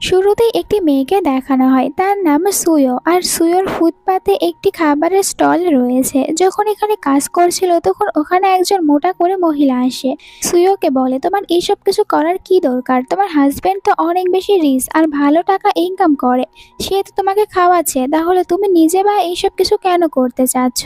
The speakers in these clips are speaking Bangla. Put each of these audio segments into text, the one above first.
শুরুতেই একটি মেয়েকে দেখানো হয়, তার নাম সুয়ো। আর সুয়োর ফুটপাতে একটি খাবারের স্টল রয়েছে। যখন এখানে কাজ করছিল তখন ওখানে একজন মোটা করে মহিলা আসে। সুয়োকে বলে, তোমার এইসব কিছু করার কি দরকার? তোমার হাজবেন্ড তো অনেক বেশি রিচ আর ভালো টাকা ইনকাম করে, সে তো তোমাকে খাওয়াচ্ছে, তাহলে তুমি নিজে বা এইসব কিছু কেন করতে চাচ্ছ?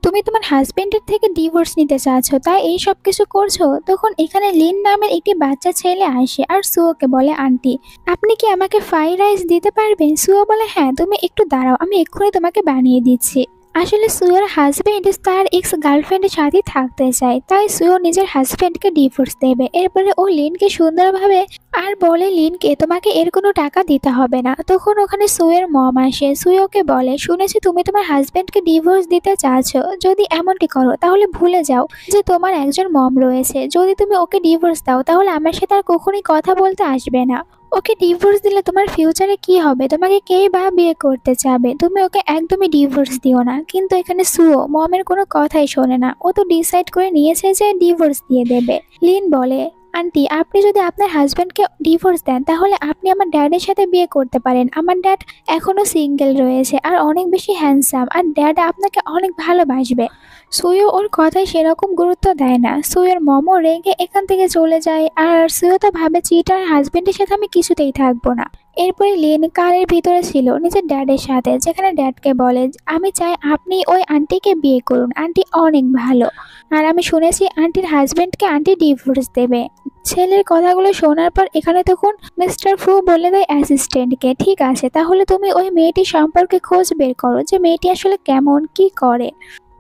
তুমি তোমার হাজবেন্ডের থেকে ডিভোর্স নিতে চাচ্ছ, তাই এই সব কিছু করছো। তখন এখানে লিন নামের একটি বাচ্চা ছেলে আসে আর সুয়োকে বলে, আন্টি আপনি কি আমাকে ফ্রাইড রাইস দিতে পারবেন? সুয়ো বলে, হ্যাঁ তুমি একটু দাঁড়াও, আমি এক্ষুনি তোমাকে বানিয়ে দিচ্ছি। আসলে সুয়োর হাজবেন্ড তার এক্স গার্লফ্রেন্ডের সাথে থাকতে চায়, তাই সুয়ো নিজের হাজবেন্ডকে ডিভোর্স দেবে। এরপরে ও লিনকে সুন্দরভাবে আর বলে, লিনকে তোমাকে এর কোনো টাকা দিতে হবে না। তখন ওখানে সুয়ের মম আসে, সুয়োকে বলে, শুনেছি তুমি তোমার হাজবেন্ডকে ডিভোর্স দিতে চাচ্ছ। যদি এমনটি করো তাহলে ভুলে যাও যে তোমার একজন মম রয়েছে। যদি তুমি ওকে ডিভোর্স দাও তাহলে আমার সাথে আর কখনোই কথা বলতে আসবে না। ওকে ডিভোর্স দিলে তোমার ফিউচারে কি হবে? তোমাকে কেই বা বিয়ে করতে চাবে? তুমি ওকে একদমই ডিভোর্স দিও না। কিন্তু এখানে সুয়ো মমের কোনো কথাই শোনে না, ও তো ডিসাইড করে নিয়েছে যে ডিভোর্স দিয়ে দেবে। লিন বলে, আন্টি আপনি যদি আপনার হাজব্যান্ডকে ডিভোর্স দেন তাহলে আপনি আমার ড্যাডের সাথে বিয়ে করতে পারেন। আমার ড্যাড এখনো সিঙ্গেল রয়েছে আর অনেক বেশি হ্যান্ডসাম, আর ড্যাড আপনাকে অনেক ভালোবাসবে। সুয়ো ওর কথায় সেরকম গুরুত্ব দেয় না। সুয়োর মমও রেগে এখান থেকে চলে যায়, আর সুয়ো তো ভাবে চিটার হাজবেন্ডের সাথে আমি কিছুতেই থাকবো না। এরপরে লিন কারের ভিতরে ছিল নিজের ড্যাডের সাথে, যেখানে ড্যাডকে বলে, আমি চাই আপনি ওই আন্টিকে বিয়ে করুন, আন্টি অনেক ভালো, আর আমি শুনেছি আন্টির হাজবেন্ডকে আন্টি ডিভোর্স দেবে। ছেলের কথাগুলো শোনার পর এখানে তখন মিস্টার ফু বলে দেয় অ্যাসিস্ট্যান্টকে, ঠিক আছে তাহলে তুমি ওই মেয়েটি সম্পর্কে খোঁজ বের করো যে মেয়েটি আসলে কেমন কি করে।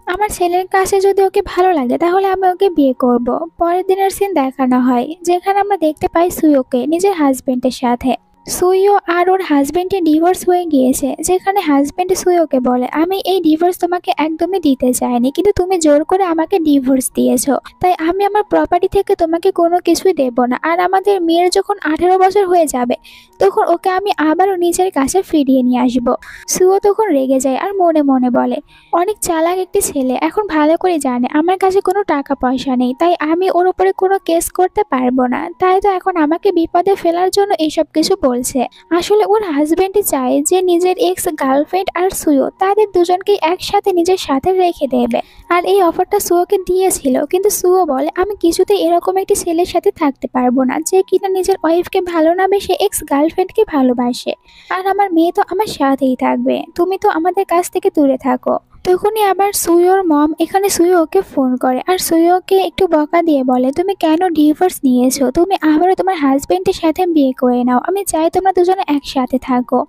আমার ছেলের কাছে যদি ওকে ভালো লাগে তাহলে আমি ওকে বিয়ে করব। পরের দিনের সিন দেখানো হয়, যেখানে আমরা দেখতে পাই সুয়োকে নিজের হাজবেন্ডের সাথে। সুইও আর ওর হাজবেন্ডের ডিভোর্স হয়ে গিয়েছে, যেখানে হাজবেন্ড সুয়োকে বলে, আমি এই ডিভোর্স তোমাকে একদমই দিতে চাইনি, কিন্তু তুমি জোর করে আমাকে ডিভোর্স দিয়েছো, তাই আমি আমার প্রপার্টি থেকে তোমাকে কোনো কিছুই দেব না। আর আমাদের মেয়ের যখন 18 বছর হয়ে যাবে তখন ওকে আমি আবারও নিজের কাছে ফিরিয়ে নিয়ে আসবো। সুয়ো তখন রেগে যায় আর মনে মনে বলে, অনেক চালাক একটি ছেলে, এখন ভালো করে জানে আমার কাছে কোনো টাকা পয়সা নেই, তাই আমি ওর উপরে কোনো কেস করতে পারবো না, তাই তো এখন আমাকে বিপদে ফেলার জন্য এইসব কিছু বলছে। আসলে ওর হাজবেন্ডই চায় যে নিজের এক্স গার্লফ্রেন্ড আর সুয়ো তাদের দুজনকে একসাথে নিজের সাথে রেখে দেবে। আর এই অফারটা সুয়োকে দিয়েছিল, কিন্তু সুয়ো বলে, আমি কিছুতেই এরকম একটি ছেলের সাথে থাকতে পারবো না যে কিনা নিজের ওয়াইফকে ভালো না বেসে এক্স গার্লফ্রেন্ডকে ভালোবাসে। আর আমার মেয়ে তো আমার সাথেই থাকবে, তুমি তো আমাদের কাছ থেকে দূরে থাকো। তখনই আবার সুয়োর মম এখানে সুয়োকে ফোন করে আর সুয়োকে একটু বকা দিয়ে বলে, তুমি কেন ডিভোর্স নিয়েছো? তুমি আবারও তোমার হাজবেন্ডের সাথে বিয়ে করে নাও, আমি চাই তোমরা দুজনে একসাথে থাকো।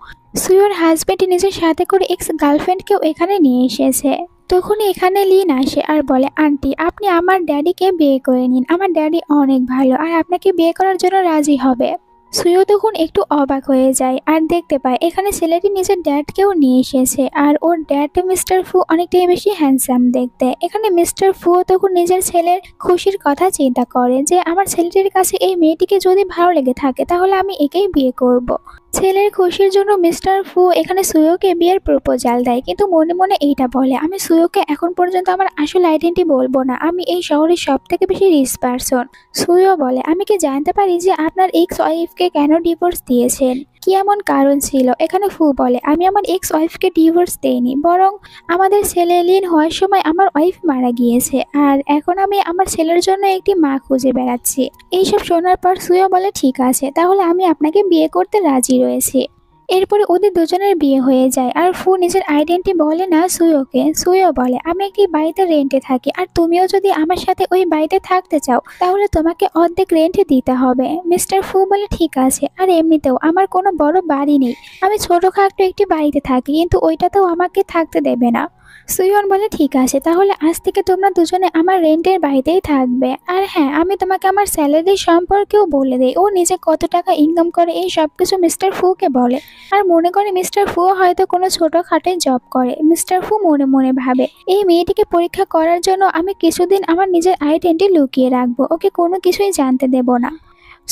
সুয়োর হাজবেন্ড নিজের সাথে করে এক্স গার্লফ্রেন্ডকেও এখানে নিয়ে এসেছে। তখনই এখানে লিন আসে আর বলে, আন্টি আপনি আমার ড্যাডিকে বিয়ে করে নিন, আমার ড্যাডি অনেক ভালো আর আপনাকে বিয়ে করার জন্য রাজি হবে। সুয়ো তখন একটু অবাক হয়ে যায় আর দেখতে পায় এখানে ছেলেটি নিজের ড্যাডকেও নিয়ে এসেছে, আর ওর ড্যাড মিস্টার ফু অনেকটাই বেশি হ্যান্ডসাম দেখতে। এখানে মিস্টার ফু তখন নিজের ছেলের খুশির কথা চিন্তা করে যে আমার ছেলেটির কাছে এই মেয়েটিকে যদি ভালো লেগে থাকে তাহলে আমি একেই বিয়ে করব। ছেলের খুশির জন্য মিস্টার ফু এখানে সুয়োকে বিয়ের প্রপোজাল দেয়, কিন্তু মনে মনে এইটা বলে, আমি সুয়োকে এখন পর্যন্ত আমার আসল আইডেন্টি বলবো না, আমি এই শহরের সব থেকে বেশি রিচ পারসন। সুয়ো বলে, আমি কি জানতে পারি যে আপনার এক্স ওয়াইফকে কেন ডিভোর্স দিয়েছেন? কি এমন কারণ ছিল? এখানে ফু বলে, আমি আমার এক্স ওয়াইফকে ডিভোর্স দেইনি, বরং আমাদের ছেলে লিন হওয়ার সময় আমার ওয়াইফ মারা গিয়েছে, আর এখন আমি আমার ছেলের জন্য একটি মা খুঁজে বেড়াচ্ছি। এইসব শোনার পর সুয়ো বলে, ঠিক আছে তাহলে আমি আপনাকে বিয়ে করতে রাজি রয়েছি। এরপরে ওদের দুজনের বিয়ে হয়ে যায়, আর ফু নিজের আইডেন্টি বলে না সুয়োকে। সুয়ো বলে, আমি একটি বাড়িতে রেন্টে থাকি, আর তুমিও যদি আমার সাথে ওই বাড়িতে থাকতে চাও তাহলে তোমাকে অর্ধেক রেন্ট দিতে হবে। মিস্টার ফু বলে, ঠিক আছে, আর এমনিতেও আমার কোনো বড় বাড়ি নেই, আমি ছোটখাটো একটি বাড়িতে থাকি, কিন্তু ওইটাতেও আমাকে থাকতে দেবে না। সুইয়ন বলে, ঠিক আছে তাহলে আজ থেকে তোমরা দুজনে আমার রেন্টের বাড়িতেই থাকবে। আর হ্যাঁ, আমি তোমাকে আমার স্যালারি সম্পর্কেও বলে দেই, ও নিজে কত টাকা ইনকাম করে এই সব কিছু মিস্টার ফুকে বলে, আর মনে করে মিস্টার ফু হয়তো কোনো ছোটখাটো জব করে। মিস্টার ফু মনে মনে ভাবে, এই মেয়েটিকে পরীক্ষা করার জন্য আমি কিছুদিন আমার নিজের আইডেন্টি লুকিয়ে রাখবো, ওকে কোনো কিছুই জানতে দেব না।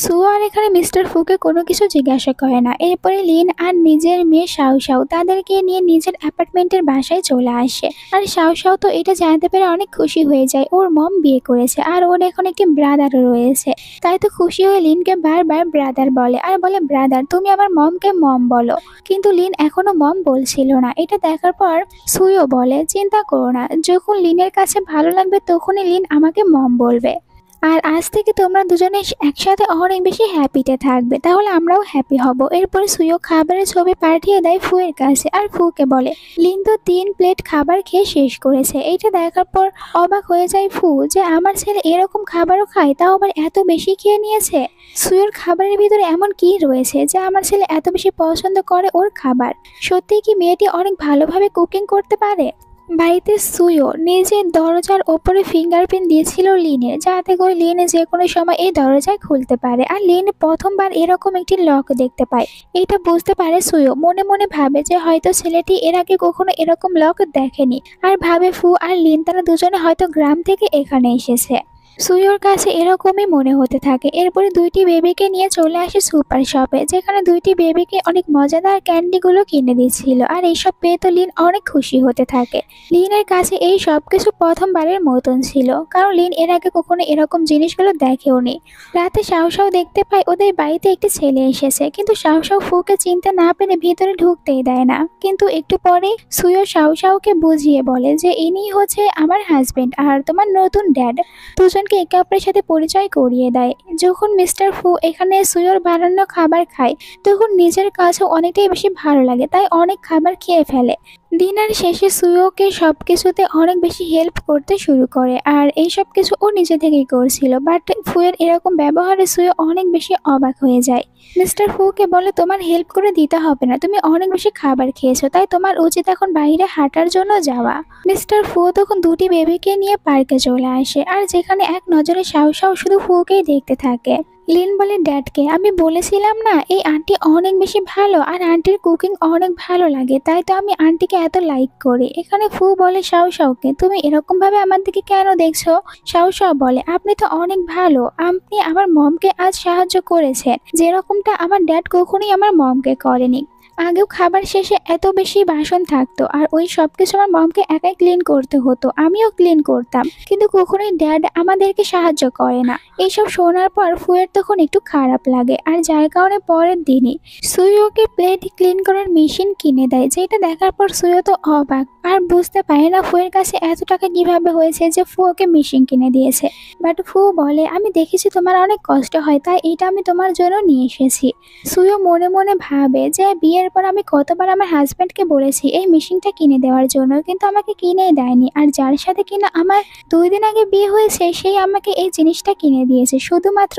সুয়ো আর এখানে মিস্টার ফুকে কোনো কিছু জিজ্ঞাসা করে না। এরপরে লিন আর নিজের মেয়ে শাও শাও তাদেরকে নিয়ে নিজের অ্যাপার্টমেন্টের বাসায় চলে আসে। আর শাও শাও তো এটা জানতে পেরে অনেক খুশি হয়ে যায়, ওর মম বিয়ে করেছে আর ওর এখন একটি ব্রাদারও রয়েছে। তাই তো খুশি হয়ে লিনকে বারবার ব্রাদার বলে আর বলে, ব্রাদার তুমি আমার মমকে মম বলো। কিন্তু লিন এখনো মম বলছিল না। এটা দেখার পর সুয়ো বলে, চিন্তা করো না, যখন লিনের কাছে ভালো লাগবে তখনই লিন আমাকে মম বলবে। আর আজ থেকে তোমরা দুজনে একসাথে অনেক বেশি হ্যাপিতে থাকবে, তাহলে আমরাও হ্যাপি হব। এরপরে সুয়ো খাবারের ছবি পাঠিয়ে দেয় ফুয়ের কাছে আর ফুকে বলে, লিন তো 3 প্লেট খাবার খেয়ে শেষ করেছে। এইটা দেখার পর অবাক হয়ে যায় ফু যে আমার ছেলে এরকম খাবারও খায়, তাও আবার এত বেশি খেয়ে নিয়েছে। সুয়োর খাবারের ভিতরে এমন কি রয়েছে যে আমার ছেলে এত বেশি পছন্দ করে ওর খাবার? সত্যিই কি মেয়েটি অনেক ভালোভাবে কুকিং করতে পারে? বাড়িতে সুয়ো নিজের দরজার ওপরে ফিঙ্গারপ্রিন্ট দিয়েছিল লিনের, যাতে করে লিন যে কোনো সময় এই দরজায় খুলতে পারে। আর লিন প্রথমবার এরকম একটি লক দেখতে পায়। এটা বুঝতে পারে সুয়ো, মনে মনে ভাবে যে হয়তো ছেলেটি এর আগে কখনো এরকম লক দেখেনি। আর ভাবে ফু আর লিন তারা দুজনে হয়তো গ্রাম থেকে এখানে এসেছে। সুয়োর কাছে এরকমই মনে হতে থাকে। এরপরে দুইটি বেবিকে নিয়ে চলে আসে সুপার শপে, যেখানে দুইটি বেবিকে অনেক মজাদার ক্যান্ডিগুলো কিনে দিচ্ছিল। আর এইসব পেয়ে তো লিন অনেক খুশি হতে থাকে। লিনের কাছে এই সব কিছু প্রথমবারের মতন ছিল, কারণ লিন এর আগে কখনো এরকম জিনিসগুলো দেখেওনি। রাতে শাও দেখতে পায় ওদের বাড়িতে একটি ছেলে এসেছে, কিন্তু শাও ফুকে চিনতে না পেরে ভিতরে ঢুকতেই দেয় না। কিন্তু একটু পরে সুয়ো শাওকে বুঝিয়ে বলে যে ইনি হচ্ছে আমার হাজবেন্ড আর তোমার নতুন ড্যাড। দুজনকে একে অপরের সাথে পরিচয় করিয়ে দেয়। যখন মিস্টার ফু এখানে সুয়োর বানানো খাবার খায় তখন নিজের কাছে অনেকটাই বেশি ভালো লাগে, তাই অনেক খাবার খেয়ে ফেলে। ডিনার শেষে সুয়োকে সবকিছুতে অনেক বেশি হেল্প করতে শুরু করে, আর এই সব কিছু ও নিজে থেকেই করছিল। বাট ফুয়ের এরকম ব্যবহারে সুয়ো অনেক বেশি অবাক হয়ে যায়। মিস্টার ফুকে বলে, তোমার হেল্প করে দিতে হবে না, তুমি অনেক বেশি খাবার খেয়েছো, তাই তোমার উচিত এখন বাইরে হাঁটার জন্য যাওয়া। মিস্টার ফু তখন দুটি বেবিকে নিয়ে পার্কে চলে আসে, আর যেখানে এক নজরে শাও শুধু ফুকেই দেখতে থাকে। লিন বলে ড্যাডকে, আমি বলেছিলাম না এই আন্টি অনেক বেশি ভালো আর আন্টির কুকিং অনেক ভালো লাগে, তাই তো আমি আন্টিকে এত লাইক করি। এখানে ফু বলে শাওকে, তুমি এরকম ভাবে আমার দিকে কেন দেখছো? শাও বলে, আপনি তো অনেক ভালো, আপনি আমার মমকে আজ সাহায্য করেছেন, যেরকমটা আমার ড্যাড কখনোই আমার মমকে করেনি। আগেও খাবার শেষে এত বেশি বাসন থাকতো আর ওই সব কিছু আমার মমকে একাই ক্লিন করতে হতো, আমিও ক্লিন করতাম, কিন্তু কখনোই ড্যাড আমাদেরকে সাহায্য করে না। এইসব শোনার পর ফুয়ের তখন একটু খারাপ লাগে, আর যার কারণে পরের দিনই সুয়োকে প্লেট ক্লিন করার মেশিন কিনে দেয়। যেটা দেখার পর সুয়ো তো অবাক আর বুঝতে পারে না ফুয়ের কাছে এত টাকা কিভাবে হয়েছে যে ফু ওকে মেশিন কিনে দিয়েছে। বাট ফু বলে, আমি দেখেছি তোমার অনেক কষ্ট হয়, তাই এটা আমি তোমার জন্য নিয়ে এসেছি। সুয়ো মনে মনে ভাবে যে বিয়ের পর আমি কতবার আমার হাজব্যান্ডকে বলেছি এই মেশিনটা কিনে দেওয়ার জন্য, কিন্তু আমাকে কিনেই দেয়নি। আর যার সাথে কিনা আমার 2 দিন আগে বিয়ে হয়েছে সেই আমাকে এই জিনিসটা কিনে দিয়েছে শুধুমাত্র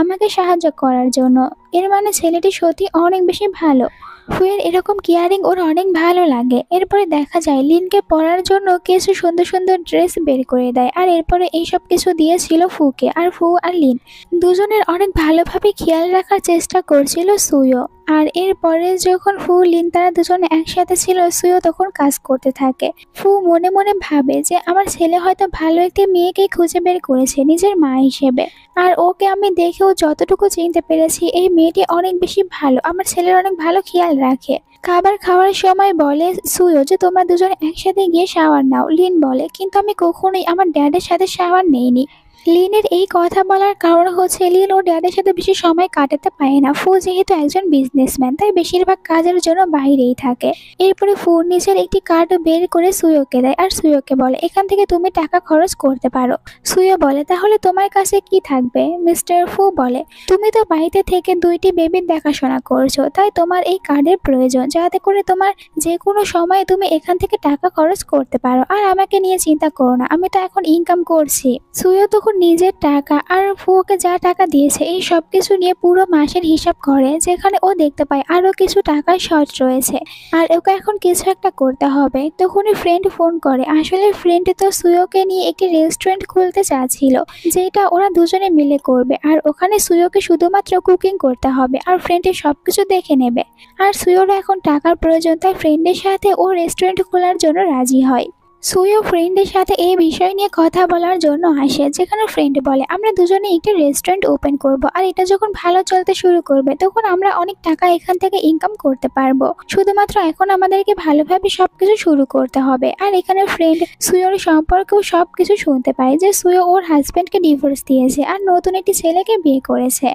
আমাকে সাহায্য করার জন্য। এর মানে ছেলেটি সত্যি অনেক বেশি ভালো। ফুয়ের এরকম কেয়ারিং ওর অনেক ভালো লাগে। এরপরে দেখা যায় লিনকে পরার জন্য কিছু সুন্দর সুন্দর ড্রেস বের করে দেয়, আর এরপরে এইসব কিছু দিয়েছিল ফুকে। আর ফু আর লিন দুজনের অনেক ভালোভাবে খেয়াল রাখার চেষ্টা করছিল সুয়ো। আর এরপরে যখন ফু লিন তারা দুজনে একসাথে ছিল, সুয়ো তখন কাজ করতে থাকে। ফু মনে মনে ভাবে যে আমার ছেলে হয়তো ভালো একটি মেয়েকেই খুঁজে বের করেছে নিজের মা হিসেবে, আর ওকে আমি দেখেও যতটুকু চিনতে পেরেছি এই মেয়েটি অনেক বেশি ভালো, আমার ছেলের অনেক ভালো খেয়াল রাখে। খাবার খাওয়ার সময় বলে সুয়ো যে তোমরা দুজনে একসাথে গিয়ে শাওয়ার নাও। লিন বলে, কিন্তু আমি কখনোই আমার ড্যাডের সাথে শাওয়ার নেইনি। লিনের এই কথা বলার কারণ হচ্ছে লিন ওর ড্যাডের সাথে বেশি সময় কাটাতে পারে না। ফু যেহেতু একজন বিজনেসম্যান, তাই বেশিরভাগ কাজের জন্য বাইরেই থাকে। এরপরে ফু নিজের একটি কার্ড বের করে সুয়োকে দেয়, আর সুয়োকে বলে, এখান থেকে তুমি টাকা খরচ করতে পারো। সুয়ো বলে, তাহলে তোমার কাছে কি থাকবে? মিস্টার ফু বলে, তুমি তো বাড়িতে থেকে 2টি বেবির দেখাশোনা করছো, তাই তোমার এই কার্ডের প্রয়োজন, যাতে করে তোমার যে কোনো সময় তুমি এখান থেকে টাকা খরচ করতে পারো। আর আমাকে নিয়ে চিন্তা করো না, আমি তো এখন ইনকাম করছি। সুয়ো তখন নিজের টাকা আর ফুকে যা টাকা দিয়েছে এই সব কিছু নিয়ে পুরো মাসের হিসাব করে, যেখানে ও দেখতে পায় আরো কিছু টাকার শর্ট রয়েছে আর ওকে এখন কিছু একটা করতে হবে। তখনই ফ্রেন্ড ফোন করে। আসলে ফ্রেন্ড তো সুয়োকে নিয়ে একটি রেস্টুরেন্ট খুলতে চাচ্ছিল, যেটা ওরা দুজনে মিলে করবে, আর ওখানে সুয়োকে শুধুমাত্র কুকিং করতে হবে আর ফ্রেন্ডের সবকিছু দেখে নেবে। আর সুয়োর এখন টাকার প্রয়োজন, তাই ফ্রেন্ডের সাথে ও রেস্টুরেন্ট খোলার জন্য রাজি হয়। সুইও ফ্রেন্ডের সাথে এই বিষয় নিয়ে কথা বলার জন্য আসে, যেখানে ফ্রেন্ড বলে আমরা দুজনে একটি রেস্টুরেন্ট ওপেন করব, আর এটা যখন ভালো চলতে শুরু করবে তখন আমরা অনেক টাকা এখান থেকে ইনকাম করতে পারবো। শুধুমাত্র এখন আমাদেরকে ভালোভাবে সবকিছু শুরু করতে হবে। আর এখানে ফ্রেন্ড সুয়োর সম্পর্কেও সবকিছু শুনতে পায়, যে সুয়ো ওর হাজবেন্ডকে ডিভোর্স দিয়েছে আর নতুন একটি ছেলেকে বিয়ে করেছে।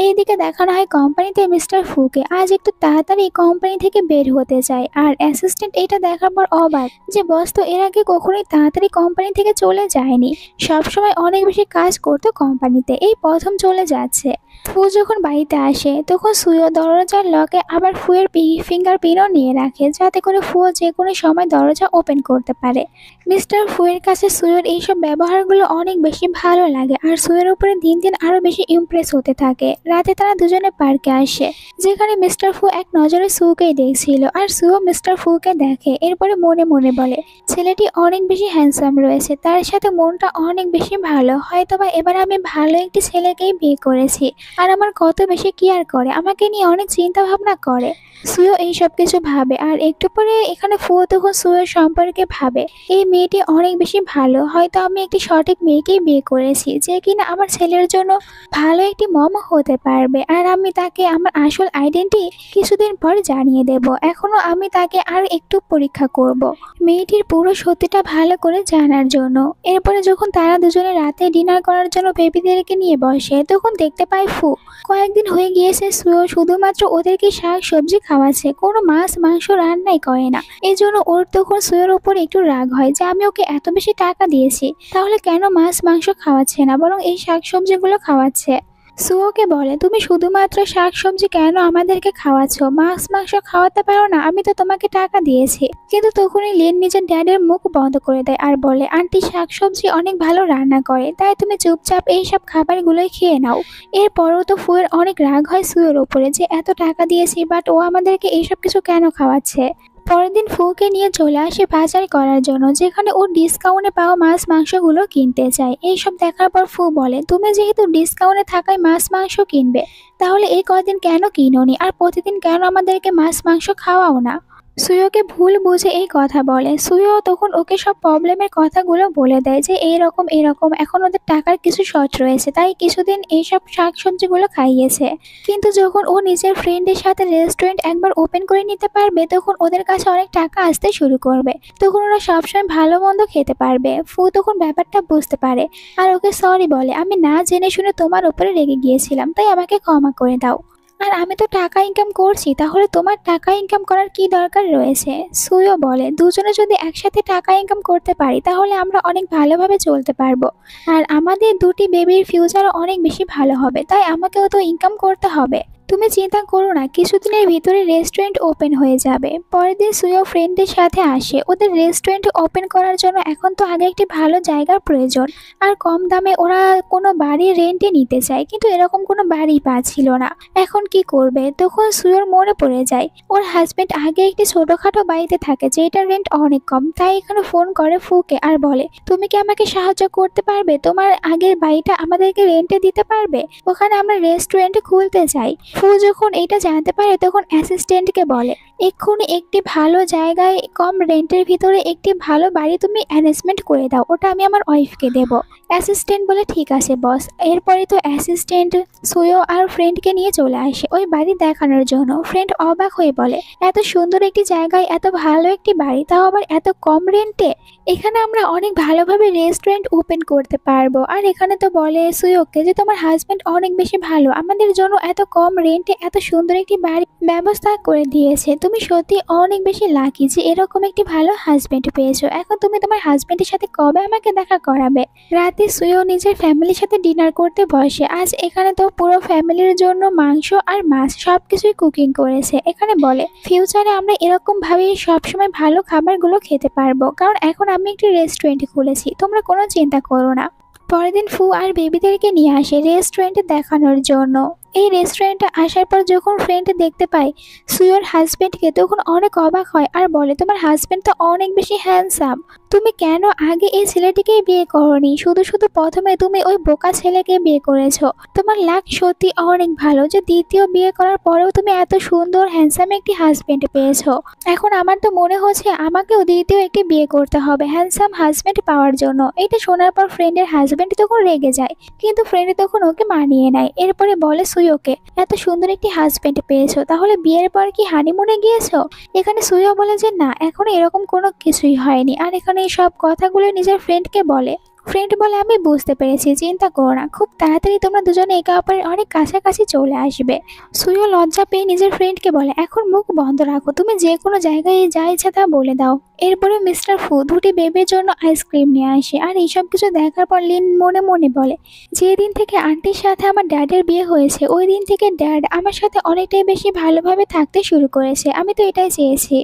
এইদিকে দেখানো হয় কোম্পানিতে মিস্টার ফুকে আজ একটু তাড়াতাড়ি কোম্পানি থেকে বের হতে চায়, আর অ্যাসিস্ট্যান্ট এটা দেখার পর অবাক যে বস তো এর আগে কখনোই তাড়াতাড়ি কোম্পানি থেকে চলে যায়নি, সবসময় অনেক বেশি কাজ করতো কোম্পানিতে, এই প্রথম চলে যাচ্ছে। ফু যখন বাড়িতে আসে তখন সুয়ো দরজার লকে আবার ফুয়ের ফিঙ্গারপ্রিন্টও নিয়ে রাখে, যাতে করে ফুও যে কোনো সময় দরজা ওপেন করতে পারে। মিস্টার ফুয়ের কাছে সুয়োর এইসব ব্যবহারগুলো অনেক বেশি ভালো লাগে, আর সুয়ের উপরে দিন দিন আরো বেশি ইমপ্রেস হতে থাকে। রাতে তারা দুজনে পার্কে আসে, যেখানে মিস্টার ফু এক নজরে সুকেই দেখছিল, আর সুও মিস্টার ফুকে দেখে। এরপরে মনে মনে বলে ছেলেটি অনেক বেশি হ্যান্ডসাম রয়েছে, তার সাথে মনটা অনেক বেশি ভালো, হয়তোবা এবার আমি ভালো একটি ছেলেকেই বিয়ে করেছি, আর আমার কত বেশি কেয়ার করে, আমাকে নিয়ে অনেক চিন্তা ভাবনা করে। সুয়ো এই সব কিছু ভাবে, আর একটু পরে এখানে ফুও তখন সুয়োর সম্পর্কে ভাবে এই মেয়েটি অনেক বেশি ভালো, হয়তো আমি একটি সঠিক মেয়েকেই বিয়ে করেছি, যে কিনা আমার ছেলের জন্য ভালো একটি মম হতে পারবে, আর আমি তাকে আমার আসল আইডেন্টি কিছুদিন পর জানিয়ে দেব। এখনো আমি তাকে আর একটু পরীক্ষা করব, মেয়েটির পুরো সত্যিটা ভালো করে জানার জন্য। এরপরে যখন তারা দুজনে রাতে ডিনার করার জন্য বেবিদেরকে নিয়ে বসে, তখন দেখতে পায় ফু কয়েকদিন হয়ে গিয়েছে সুয়ো শুধুমাত্র ওদেরকে শাক সবজি খাওয়াচ্ছে, কোনো মাছ মাংস রান্নাই করে না। এই জন্য ওর তখন সুয়োর উপর একটু রাগ হয় যে আমি ওকে এত বেশি টাকা দিয়েছি, তাহলে কেন মাছ মাংস খাওয়াচ্ছে না, বরং এই শাক সবজিগুলো খাওয়াচ্ছে। সুয়োকে বলে তুমি শুধুমাত্র শাক সবজি কেন আমাদেরকে খাওয়াচ্ছ, মাছ মাংস খাওয়াতে পারো না, আমি তো তোমাকে টাকা দিয়েছি। কিন্তু তখনই লিন নিজের ড্যাডের মুখ বন্ধ করে দেয় আর বলে আন্টি শাক সবজি অনেক ভালো রান্না করে, তাই তুমি চুপচাপ এইসব খাবারগুলোই খেয়ে নাও। এরপরও তো ফুয়ের অনেক রাগ হয় সুয়োর ওপরে, যে এত টাকা দিয়েছি বাট ও আমাদেরকে এইসব কিছু কেন খাওয়াচ্ছে। পরের দিন ফুকে নিয়ে চলে আসে বাজার করার জন্য, যেখানে ও ডিসকাউন্টে পাওয়া মাছ মাংসগুলো কিনতে চায়। এইসব দেখার পর ফু বলে তুমি যেহেতু ডিসকাউন্টে থাকায় মাছ মাংস কিনবে, তাহলে এই কদিন কেন কিনোনি, আর প্রতিদিন কেন আমাদেরকে মাছ মাংস খাওয়াও না। সুয়োকে ভুল বুঝে এই কথা বলে। সুয়ো তখন ওকে সব প্রবলেমের কথাগুলো বলে দেয়, যে এইরকম এরকম এখন ওদের টাকার কিছু শর্ট রয়েছে, তাই কিছুদিন এইসব শাকসবজিগুলো খাইয়েছে। কিন্তু যখন ও নিজের ফ্রেন্ডের সাথে রেস্টুরেন্ট একবার ওপেন করে নিতে পারবে, তখন ওদের কাছে অনেক টাকা আসতে শুরু করবে, তখন ওরা সবসময় ভালো মন্দ খেতে পারবে। ফু তখন ব্যাপারটা বুঝতে পারে আর ওকে সরি বলে, আমি না জেনে শুনে তোমার উপরে রেগে গিয়েছিলাম, তাই আমাকে ক্ষমা করে দাও। আর আমি তো টাকা ইনকাম করছি, তাহলে তোমার টাকা ইনকাম করার কি দরকার রয়েছে। সুয়ো বলে দুজনে যদি একসাথে টাকা ইনকাম করতে পারি, তাহলে আমরা অনেক ভালোভাবে চলতে পারবো, আর আমাদের দুটি বেবির ফিউচারও অনেক বেশি ভালো হবে, তাই আমাকেও তো ইনকাম করতে হবে। তুমি চিন্তা করো না, কিছুদিনের ভিতরে রেস্টুরেন্ট ওপেন হয়ে যাবে। পরের দিন সুয়ো ফ্রেন্ডদের সাথে আসে। ওদের রেস্টুরেন্ট ওপেন করার জন্য এখন তো আগে একটি ভালো জায়গার প্রয়োজন, আর কম দামে ওরা কোনো বাড়ি রেন্টে নিতে চায়, কিন্তু এরকম কোনো বাড়ি পাচ্ছিল না। এখন কি করবে, তখন সুয়োর মনে পড়ে যায় ওর হাজবেন্ড আগে একটি ছোটখাটো বাড়িতে থাকে, যেটার রেন্ট অনেক কম। তাই এখানে ফোন করে ফুকে আর বলে তুমি কি আমাকে সাহায্য করতে পারবে, তোমার আগের বাড়িটা আমাদেরকে রেন্টে দিতে পারবে, ওখানে আমরা রেস্টুরেন্ট খুলতে চাই। ফু যখন এটা জানতে পারে তখন অ্যাসিস্ট্যান্টকে বলে এক্ষুনি একটি ভালো জায়গায় কম রেন্টের ভিতরে একটি ভালো বাড়ি তুমি অ্যারেঞ্জমেন্ট করে দাও, ওটা আমি আমার ওয়াইফকে দেব। অ্যাসিস্ট্যান্ট বলে ঠিক আছে বস। এরপরে তো অ্যাসিস্ট্যান্ট সুয়ো আর ফ্রেন্ডকে নিয়ে চলে আসে ওই বাড়ি দেখানোর জন্য। ফ্রেন্ড অবাক হয়ে বলে এত সুন্দর একটি জায়গায় এত ভালো একটি বাড়ি, তাও আবার এত কম রেন্টে, এখানে আমরা অনেক ভালোভাবে রেস্টুরেন্ট ওপেন করতে পারবো। আর এখানে তো বলে সুয়োকে যে তোমার হাজবেন্ড অনেক বেশি ভালো, আমাদের জন্য এত কম রেন্টে এত সুন্দর একটি বাড়ি ব্যবস্থা করে দিয়েছে, তুমি সত্যি অনেক বেশি লাকি যে এরকম একটি ভালো হাজবেন্ড পেয়েছো। এখন তুমি তোমার হাজবেন্ডের সাথে কবে আমাকে দেখা করাবে। রাতে সুয়ো নিজের ফ্যামিলির সাথে ডিনার করতে বসে। আজ এখানে তো পুরো ফ্যামিলির জন্য মাংস আর মাছ সবকিছুই কুকিং করেছে। এখানে বলে ফিউচারে আমরা এরকম ভাবে সবসময় ভালো খাবারগুলো খেতে পারবো, কারণ এখন আমি একটি রেস্টুরেন্ট খুলেছি, তোমরা কোনো চিন্তা করো না। পরের দিন ফু আর বেবিদেরকে নিয়ে আসে রেস্টুরেন্টে দেখানোর জন্য। এই রেস্টুরেন্টে আসার পর যখন ফ্রেন্ড দেখতে পায় সুয়োর হাজবেন্ডকে, তখন অনেক অবাক হয় আর বলে, তোমার হাজবেন্ড তো অনেক বেশি হ্যান্ডসাম, তুমি কেন আগে এই ছেলেটিকেই বিয়ে করনি? শুধু শুধু প্রথমে তুমি ওই বোকা ছেলেকে বিয়ে করেছো। তোমার লাক সত্যি অনেক ভালো যে দ্বিতীয় বিয়ে করার পরেও তুমি এত সুন্দর হ্যান্ডসাম একটি হাজবেন্ড পেয়েছো। এখন আমার তো মনে হচ্ছে আমাকেও দ্বিতীয় একটি বিয়ে করতে হবে হ্যান্ডসাম হাজবেন্ড পাওয়ার জন্য। এটা শোনার পর ফ্রেন্ডের হাজবেন্ড তখন রেগে যায়, কিন্তু ফ্রেন্ড তখন ওকে মানিয়ে নেয়। এরপরে বলে সুয়োকে, এত সুন্দর একটি হাজবেন্ড পেয়েছো, তাহলে বিয়ের পর কি হানিমুনে গিয়েছো? এখানে সুয়ো বলে যে না, এখনো এরকম কোনো কিছুই হয়নি। আর এখানে এই সব কথাগুলো নিজের ফ্রেন্ডকে বলে। ফ্রেন্ড বলে, আমি বুঝতে পেরেছি, চিন্তা করো না, খুব তাড়াতাড়ি তোমরা দুজনে একে অপরের অনেক কাছাকাছি চলে আসবে। সুয়ো লজ্জা পেয়ে নিজের ফ্রেন্ডকে বলে, এখন মুখ বন্ধ রাখো, তুমি যে কোনো জায়গায় যা ইচ্ছা তা বলে দাও। এরপরে মিস্টার ফু দুটি বেবির জন্য আইসক্রিম নিয়ে আসে। আর এইসব কিছু দেখার পর লিন মনে মনে বলে, যেদিন থেকে আন্টির সাথে আমার ড্যাডের বিয়ে হয়েছে ওই দিন থেকে ড্যাড আমার সাথে অনেকটাই বেশি ভালোভাবে থাকতে শুরু করেছে, আমি তো এটাই চেয়েছি।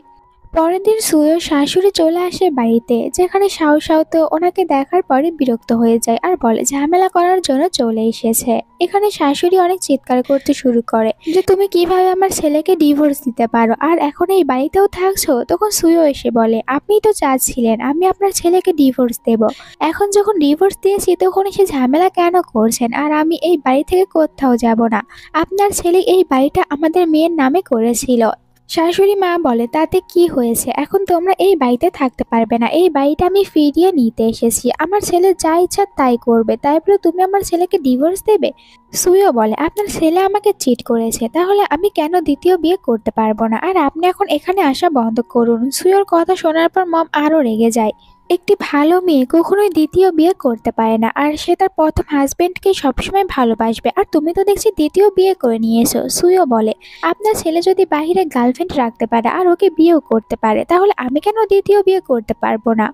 পরের দিন সুয়োর শাশুড়ি চলে আসে বাড়িতে, যেখানে সাউ সাউ তো ওনাকে দেখার পরে বিরক্ত হয়ে যায় আর বলে ঝামেলা করার জন্য চলে এসেছে। এখানে শাশুড়ি অনেক চিৎকার করতে শুরু করে যে তুমি কিভাবে আমার ছেলেকে ডিভোর্স দিতে পারো, আর এখন এই বাড়িতেও থাকছো। তখন সুয়ো এসে বলে, আপনিই তো চাচ্ছিলেন আমি আপনার ছেলেকে ডিভোর্স দেব, এখন যখন ডিভোর্স দিয়েছি তখন সে ঝামেলা কেন করছেন? আর আমি এই বাড়ি থেকে কোথাও যাব না, আপনার ছেলে এই বাড়িটা আমাদের মেয়ের নামে করেছিল। শাশুড়ি মা বলে, তাতে কি হয়েছে, এখন তোমরা এই বাড়িতে থাকতে পারবে না, এই বাড়িটা আমি ফিরিয়ে নিতে এসেছি, আমার ছেলে যা ইচ্ছা তাই করবে, তাই বলে তুমি আমার ছেলেকে ডিভোর্স দেবে? সুইও বলে, আপনার ছেলে আমাকে চিট করেছে, তাহলে আমি কেন দ্বিতীয় বিয়ে করতে পারবো না? আর আপনি এখন এখানে আসা বন্ধ করুন। সুইওর কথা শোনার পর মম আরো রেগে যায়। একটি ভালো মেয়ে কখনোই দ্বিতীয় বিয়ে করতে পারে না, আর সে তার প্রথম হাজবেন্ডকে সবসময় ভালোবাসবে। আর তুমি তো দেখছি দ্বিতীয় বিয়ে করে নিয়েছো। সুইও বলে, আপনার ছেলে যদি বাহিরে গার্লফ্রেন্ড রাখতে পারে আর ওকে বিয়েও করতে পারে, তাহলে আমি কেন দ্বিতীয় বিয়ে করতে পারবো না?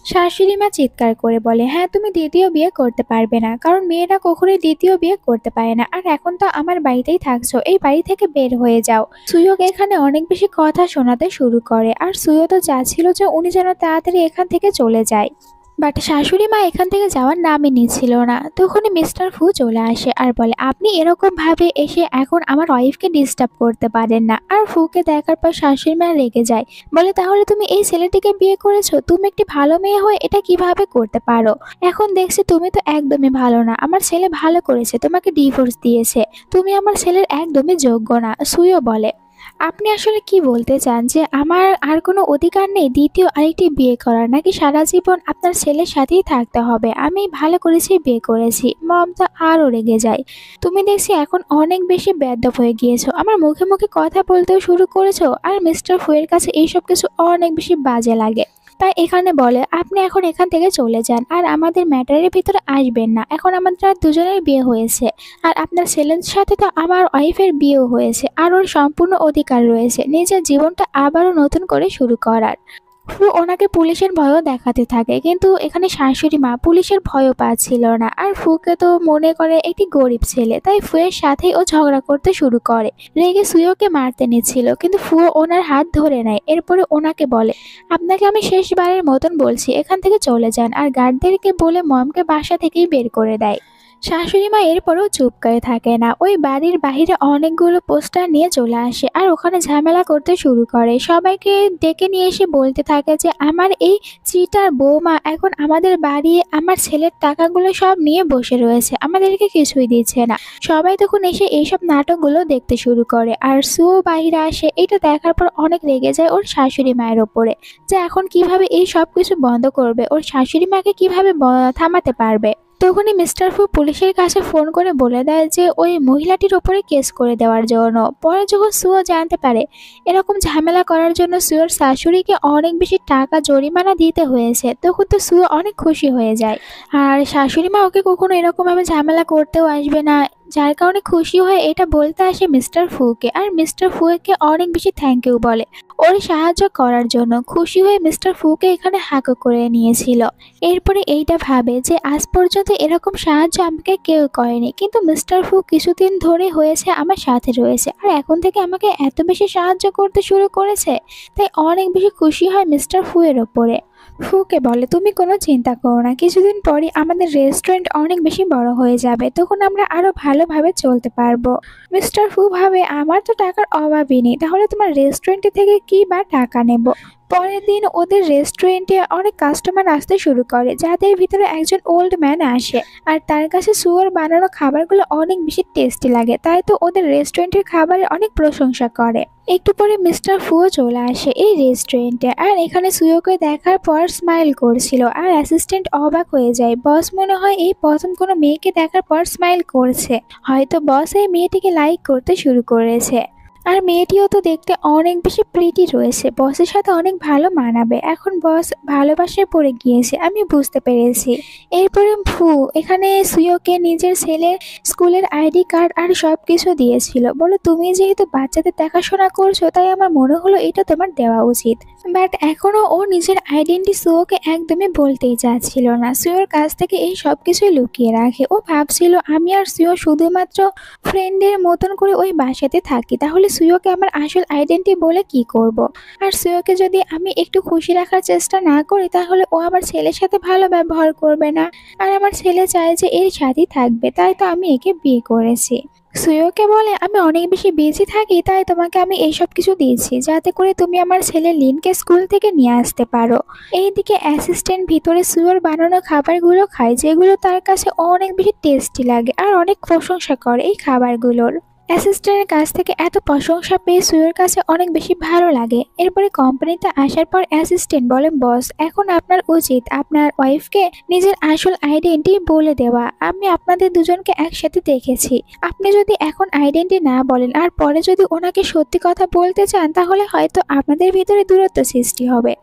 শাশুড়ি মা চিৎকার করে বলে, হ্যাঁ তুমি দ্বিতীয় বিয়ে করতে পারবে না, কারণ মেয়েরা কখনোই দ্বিতীয় বিয়ে করতে পারে না। আর এখন তো আমার বাড়িতেই থাকছো, এই বাড়ি থেকে বের হয়ে যাও। সুয়োগ এখানে অনেক বেশি কথা শোনাতে শুরু করে, আর সুয়ো তো চাচ্ছিল যে উনি যেন তাড়াতাড়ি এখান থেকে চলে যায়, বাট শাশুড়ি মা এখান থেকে যাওয়ার নামই নিচ্ছিল না। তখনই মিস্টার ফু চলে আসে আর বলে, আপনি এরকম ভাবে এসে এখন আমার ওয়াইফকে ডিস্টার্ব করতে পারেন না। আর ফুকে দেখার পর শাশুড়ি মা রেগে যায়, বলে, তাহলে তুমি এই ছেলেটিকে বিয়ে করেছো, তুমি একটি ভালো মেয়ে হয়ে এটা কিভাবে করতে পারো? এখন দেখছি তুমি তো একদমই ভালো না, আমার ছেলে ভালো করেছে, তোমাকে ডিভোর্স দিয়েছে, তুমি আমার ছেলের একদমই যোগ্য না। সুইও বলে, আপনি আসলে কি বলতে চান যে আমার আর কোনো অধিকার নেই দ্বিতীয় আরেকটি বিয়ে করার, নাকি সারা জীবন আপনার ছেলের সাথেই থাকতে হবে? আমি ভালো করেছি বিয়ে করেছি। মম তো আরও রেগে যায়, তুমি দেখছি এখন অনেক বেশি বেয়াদব হয়ে গিয়েছো, আমার মুখে মুখে কথা বলতেও শুরু করেছো। আর মিস্টার ফুয়ের কাছে এইসব কিছু অনেক বেশি বাজে লাগে, তাই এখানে বলে, আপনি এখন এখান থেকে চলে যান আর আমাদের ম্যাটারের ভিতরে আসবেন না। এখন আমাদের আর দুজনের বিয়ে হয়েছে, আর আপনার ছেলের সাথে তো আমার ওয়াইফের বিয়েও হয়েছে, আর ওর সম্পূর্ণ অধিকার রয়েছে নিজের জীবনটা আবারও নতুন করে শুরু করার। ফু ওনাকে পুলিশের ভয়ও দেখাতে থাকে, কিন্তু এখানে শাশুড়ি মা পুলিশের ভয়ও পাচ্ছিল না। আর ফুকে তো মনে করে একটি গরিব ছেলে, তাই ফুয়ের সাথেই ও ঝগড়া করতে শুরু করে। রেগে সুয়োকে মারতে নিচ্ছিল, কিন্তু ফুও ওনার হাত ধরে নেয়। এরপরে ওনাকে বলে, আপনাকে আমি শেষবারের মতন বলছি এখান থেকে চলে যান, আর গার্ডদেরকে বলে মমকে বাসা থেকেই বের করে দেয়। শাশুড়ি মা এরপরেও চুপ করে থাকে না, ওই বাড়ির বাহিরে অনেকগুলো পোস্টার নিয়ে চলে আসে আর ওখানে ঝামেলা করতে শুরু করে। সবাইকে ডেকে নিয়ে এসে বলতে থাকে যে আমার এই চিটার বৌমা এখন আমাদের বাড়ি আমার ছেলের টাকাগুলো সব নিয়ে বসে রয়েছে, আমাদেরকে কিছুই দিচ্ছে না। সবাই তখন এসে এইসব নাটকগুলো দেখতে শুরু করে, আর সুও বাহিরে আসে। এটা দেখার পর অনেক রেগে যায় ওর শাশুড়ি মায়ের ওপরে, যে এখন কিভাবে এই সব কিছু বন্ধ করবে, ওর শাশুড়ি মাকে কিভাবে থামাতে পারবে। তখনই মিস্টার ফু পুলিশের কাছে ফোন করে বলে দেয় যে ওই মহিলাটির ওপরে কেস করে দেওয়ার জন্য। পরে যখন সুও জানতে পারে এরকম ঝামেলা করার জন্য সুয়োর শাশুড়িকে অনেক বেশি টাকা জরিমানা দিতে হয়েছে, তখন তো সুও অনেক খুশি হয়ে যায়। আর শাশুড়ি মা ওকে কখনো এরকমভাবে ঝামেলা করতেও আসবে না, যার কারণে খুশি হয়ে এটা বলতে আসে মিস্টার ফুকে। আর মিস্টার ফুকে অনেক বেশি থ্যাংক ইউ বলে ওর সাহায্য করার জন্য। খুশি হয়ে মিস্টার ফুকে এখানে হাঁকো করে নিয়েছিল। এরপরে এইটা ভাবে যে আজ পর্যন্ত এরকম সাহায্য আমাকে কেউ করেনি, কিন্তু মিস্টার ফু কিছুদিন ধরে হয়েছে আমার সাথে রয়েছে, আর এখন থেকে আমাকে এত বেশি সাহায্য করতে শুরু করেছে, তাই অনেক বেশি খুশি হয় মিস্টার ফু এর ওপরে। ফুকে বলে, তুমি কোনো চিন্তা করো না, কিছুদিন পরই আমাদের রেস্টুরেন্ট অনেক বেশি বড় হয়ে যাবে, তখন আমরা আরো ভালোভাবে চলতে পারবো। মিস্টার ফু ভাবে, আমার তো টাকার অভাবই নেই, তাহলে তোমার রেস্টুরেন্ট থেকে কি বা টাকা নেব। পরের দিন ওদের রেস্টুরেন্টে অনেক কাস্টমার আসতে শুরু করে, যাদের ভিতরে একজন ওল্ড ম্যান আসে। আর তার কাছে সুয়োর বানানো খাবারগুলো অনেক বেশি টেস্টি লাগে, তাই তো ওদের রেস্টুরেন্টের খাবারের অনেক প্রশংসা করে। একটু পরে মিস্টার ফুও চলে আসে এই রেস্টুরেন্টে, আর এখানে সুয়োকে দেখার পর স্মাইল করছিল, আর অ্যাসিস্ট্যান্ট অবাক হয়ে যায়। বস মনে হয় এই প্রথম কোনো মেয়েকে দেখার পর স্মাইল করছে, হয়তো বস এই মেয়েটিকে লাইক করতে শুরু করেছে। আর মেয়েটিও তো দেখতে অনেক বেশি প্রিটি রয়েছে, বসের সাথে অনেক ভালো মানাবে। এখন বস ভালোবাসায় পড়ে গিয়েছে, আমি বুঝতে পেরেছি। এরপরে ফু এখানে সুয়োকে নিজের ছেলের স্কুলের আইডি কার্ড আর সব কিছু দিয়েছিল, বলো তুমি যেহেতু বাচ্চাদের দেখাশোনা করছো, তাই আমার মনে হলো এটা তোমার দেওয়া উচিত। বাট এখনো ও নিজের আইডেন্টি সুয়োকে একদমই বলতেই চাচ্ছিল না, সুয়োর কাছ থেকে এই সব কিছুই লুকিয়ে রাখে। ও ভাবছিল আমি আর সুয়ো শুধুমাত্র ফ্রেন্ডের মতন করে ওই বাসাতে থাকি, তাহলে সুয়োকে আমার আসল আইডেন্টি বলে কি করব। আর সুয়োকে যদি আমি একটু খুশি রাখার চেষ্টা না করি, তাহলে ও আমার ছেলের সাথে ভালো ব্যবহার করবে না। আর আমার ছেলে চায় যে এর সাথেই থাকবে, তাই তো আমি একে বিয়ে করেছি। সুয়োকে বলে, আমি অনেক বেশি বিজি থাকি, তাই তোমাকে আমি এইসব কিছু দিয়েছি, যাতে করে তুমি আমার ছেলে লিনকে স্কুল থেকে নিয়ে আসতে পারো। এইদিকে অ্যাসিস্ট্যান্ট ভিতরে সুয়োর বানানো খাবারগুলো খায়, যেগুলো তার কাছে অনেক বেশি টেস্টি লাগে, আর অনেক প্রশংসা করে এই খাবারগুলোর। অ্যাসিস্ট্যান্টের কাছ থেকে এত প্রশংসা পেয়ে সুয়োর কাছে অনেক বেশি ভালো লাগে। এরপরে কোম্পানিতে আসার পর অ্যাসিস্ট্যান্ট বলে, বস এখন আপনার উচিত আপনার ওয়াইফকে নিজের আসল আইডেন্টি বলে দেওয়া। আমি আপনাদের দুজনকে একসাথে দেখেছি, আপনি যদি এখন আইডেন্টি না বলেন আর পরে যদি ওনাকে সত্যি কথা বলতে চান, তাহলে হয়তো আপনাদের ভিতরে দূরত্ব সৃষ্টি হবে।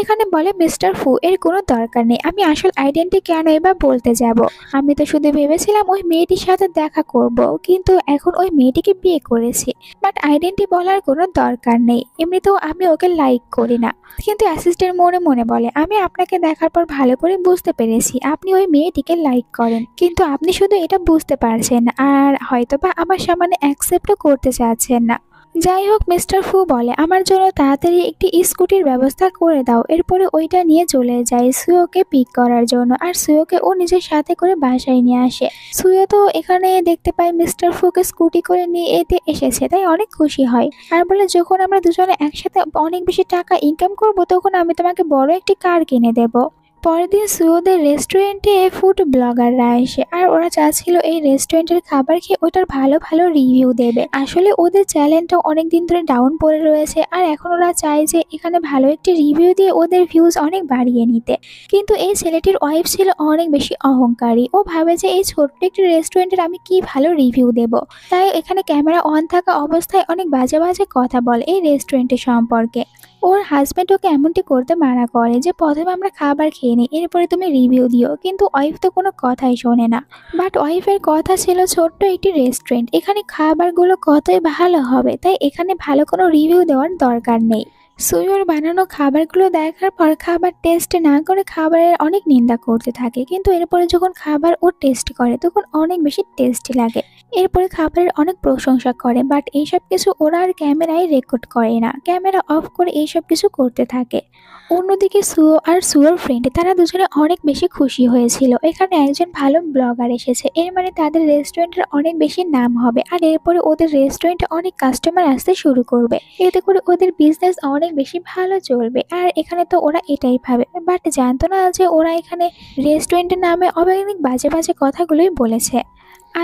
এখানে বলে, মিস্টার ফু এর কোনো দরকার নেই, আমি আসল আইডেন্টি কেন এবার বলতে যাব। আমি তো শুধু ভেবেছিলাম ওই মেয়েটির সাথে দেখা করব, কিন্তু এখন ওই মেয়েটিকে বিয়ে করেছি। বাট আইডেন্টি বলার কোনো দরকার নেই, এমনিতেও আমি ওকে লাইক করি না। কিন্তু অ্যাসিস্ট্যান্ট মনে মনে বলে, আমি আপনাকে দেখার পর ভালো করে বুঝতে পেরেছি আপনি ওই মেয়েটিকে লাইক করেন, কিন্তু আপনি শুধু এটা বুঝতে পারছেন না, আর হয়তোবা আমার সামনে অ্যাকসেপ্টও করতে চাচ্ছেন না। যাই হোক, মিস্টার ফু বলে, আমার জন্য তাড়াতাড়ি একটি স্কুটির ব্যবস্থা করে দাও। এরপরে ওইটা নিয়ে চলে যায় সুয়োকে পিক করার জন্য, আর সুয়োকে ও নিজের সাথে করে বাসায় নিয়ে আসে। সুয়ো তো এখানে দেখতে পায় মিস্টার ফুকে স্কুটি করে নিয়ে এতে এসেছে, তাই অনেক খুশি হয়, আর বলে, যখন আমরা দুজনে একসাথে অনেক বেশি টাকা ইনকাম করব, তখন আমি তোমাকে বড় একটি কার কিনে দেব। পরের দিন সুয়োদের রেস্টুরেন্টে ফুড ব্লগাররা আসে, আর ওরা চাচ্ছিল এই রেস্টুরেন্টের খাবার খেয়ে ওটার ভালো ভালো রিভিউ দেবে। আসলে ওদের চ্যানেলটা অনেক দিন ধরে ডাউন পড়ে রয়েছে, আর এখন ওরা চায় যে এখানে ভালো একটি রিভিউ দিয়ে ওদের ভিউজ অনেক বাড়িয়ে নিতে। কিন্তু এই ছেলেটির ওয়াইফ ছিল অনেক বেশি অহংকারী, ও ভাবে যে এই ছোট্ট একটি রেস্টুরেন্টের আমি কি ভালো রিভিউ দেব। তাই এখানে ক্যামেরা অন থাকা অবস্থায় অনেক বাজে বাজে কথা বলে এই রেস্টুরেন্টের সম্পর্কে। ওর হাজব্যান্ড ওকে এমনটি করতে মানা করে যে প্রথমে আমরা খাবার খেয়ে নিই, এরপরে তুমি রিভিউ দিও, কিন্তু ওয়াইফ তো কোনো কথাই শোনে না। বাট ওয়াইফের কথা ছিল ছোট্ট একটি রেস্টুরেন্ট, এখানে খাবারগুলো কতই ভালো হবে, তাই এখানে ভালো কোনো রিভিউ দেওয়ার দরকার নেই। সুয়োর বানানো খাবারগুলো দেখার পর খাবার টেস্ট না করে খাবারের অনেক নিন্দা করতে থাকে, কিন্তু এরপরে যখন খাবার ও টেস্ট করে তখন অনেক বেশি টেস্টি লাগে। এরপরে খাবারের অনেক প্রশংসা করে, বাট এইসব কিছু ওরা আর ক্যামেরায় রেকর্ড করে না, ক্যামেরা অফ করে এইসব কিছু করতে থাকে। অন্যদিকে সুয়ো আর সুয়োর ফ্রেন্ড তারা দুজনে অনেক বেশি খুশি হয়েছিল, এখানে একজন ভালো ব্লগার এসেছে, এর মানে তাদের রেস্টুরেন্টের অনেক বেশি নাম হবে, আর এরপরে ওদের রেস্টুরেন্টে অনেক কাস্টমার আসতে শুরু করবে, এতে করে ওদের বিজনেস অনেক বেশি ভালো চলবে। আর এখানে তো ওরা এটাই ভাবে, বাট জানতো না যে ওরা এখানে রেস্টুরেন্টের নামে অনেক বাজে বাজে কথাগুলোই বলেছে।